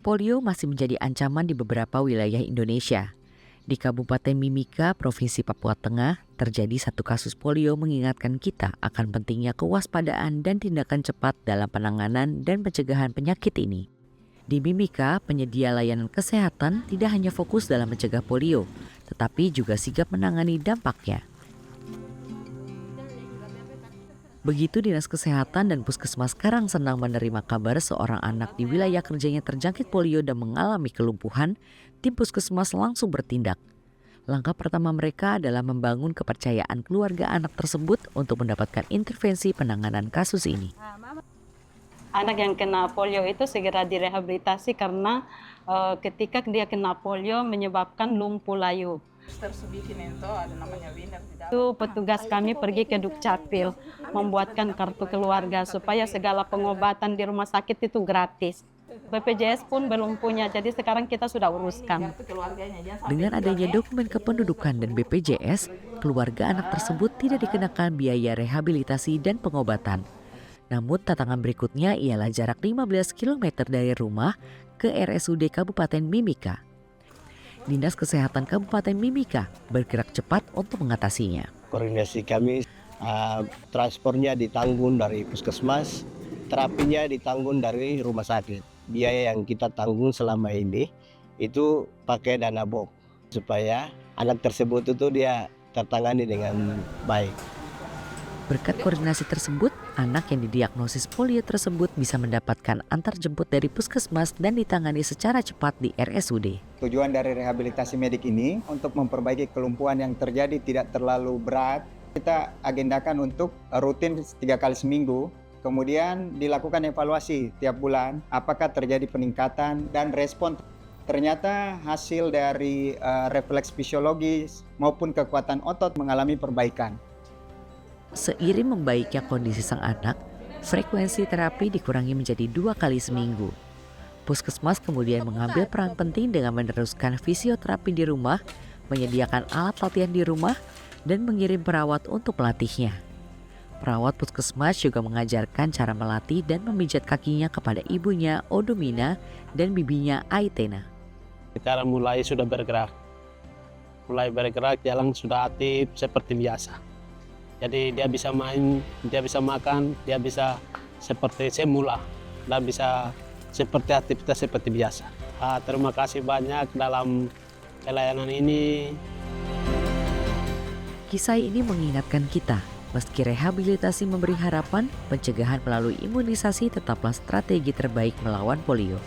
Polio masih menjadi ancaman di beberapa wilayah Indonesia. Di Kabupaten Mimika, Provinsi Papua Tengah, terjadi satu kasus polio mengingatkan kita akan pentingnya kewaspadaan dan tindakan cepat dalam penanganan dan pencegahan penyakit ini. Di Mimika, penyedia layanan kesehatan tidak hanya fokus dalam mencegah polio, tetapi juga sigap menangani dampaknya. Begitu Dinas Kesehatan dan Puskesmas Karang Senang menerima kabar seorang anak di wilayah kerjanya terjangkit polio dan mengalami kelumpuhan, tim Puskesmas langsung bertindak. Langkah pertama mereka adalah membangun kepercayaan keluarga anak tersebut untuk mendapatkan intervensi penanganan kasus ini. Anak yang kena polio itu segera direhabilitasi karena ketika dia kena polio menyebabkan lumpuh layu. Itu petugas kami pergi ke Dukcapil membuatkan kartu keluarga supaya segala pengobatan di rumah sakit itu gratis. BPJS pun belum punya, jadi sekarang kita sudah uruskan. Dengan adanya dokumen kependudukan dan BPJS, keluarga anak tersebut tidak dikenakan biaya rehabilitasi dan pengobatan. Namun tantangan berikutnya ialah jarak 15 km dari rumah ke RSUD Kabupaten Mimika. Dinas Kesehatan Kabupaten Mimika bergerak cepat untuk mengatasinya. Koordinasi kami, transportnya ditanggung dari puskesmas, terapinya ditanggung dari rumah sakit. Biaya yang kita tanggung selama ini itu pakai dana BOK supaya anak tersebut itu dia tertangani dengan baik. Berkat koordinasi tersebut, anak yang didiagnosis polio tersebut bisa mendapatkan antarjemput dari puskesmas dan ditangani secara cepat di RSUD. Tujuan dari rehabilitasi medik ini untuk memperbaiki kelumpuhan yang terjadi tidak terlalu berat. Kita agendakan untuk rutin 3 kali seminggu, kemudian dilakukan evaluasi tiap bulan apakah terjadi peningkatan dan respon. Ternyata hasil dari refleks fisiologis maupun kekuatan otot mengalami perbaikan. Seiring membaiknya kondisi sang anak, frekuensi terapi dikurangi menjadi 2 kali seminggu. Puskesmas kemudian mengambil peran penting dengan meneruskan fisioterapi di rumah, menyediakan alat latihan di rumah, dan mengirim perawat untuk melatihnya. Perawat puskesmas juga mengajarkan cara melatih dan memijat kakinya kepada ibunya Odomina dan bibinya Aitena. Sekarang mulai sudah bergerak. Mulai bergerak, jalan sudah aktif seperti biasa. Jadi dia bisa main, dia bisa makan, dia bisa seperti semula, dan bisa seperti aktivitas seperti biasa. Terima kasih banyak dalam pelayanan ini. Kisah ini mengingatkan kita, meski rehabilitasi memberi harapan, pencegahan melalui imunisasi tetaplah strategi terbaik melawan polio.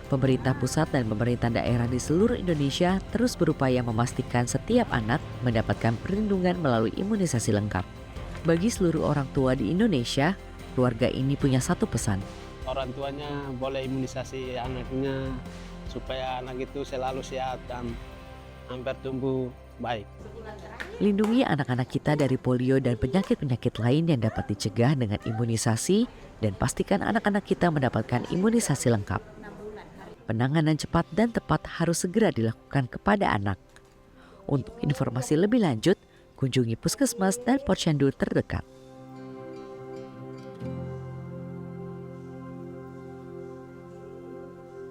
Pemerintah pusat dan pemerintah daerah di seluruh Indonesia terus berupaya memastikan setiap anak mendapatkan perlindungan melalui imunisasi lengkap. Bagi seluruh orang tua di Indonesia, keluarga ini punya satu pesan. Orang tuanya boleh imunisasi anaknya supaya anak itu selalu sehat dan bertumbuh baik. Lindungi anak-anak kita dari polio dan penyakit-penyakit lain yang dapat dicegah dengan imunisasi dan pastikan anak-anak kita mendapatkan imunisasi lengkap. Penanganan cepat dan tepat harus segera dilakukan kepada anak. Untuk informasi lebih lanjut, kunjungi puskesmas dan posyandu terdekat.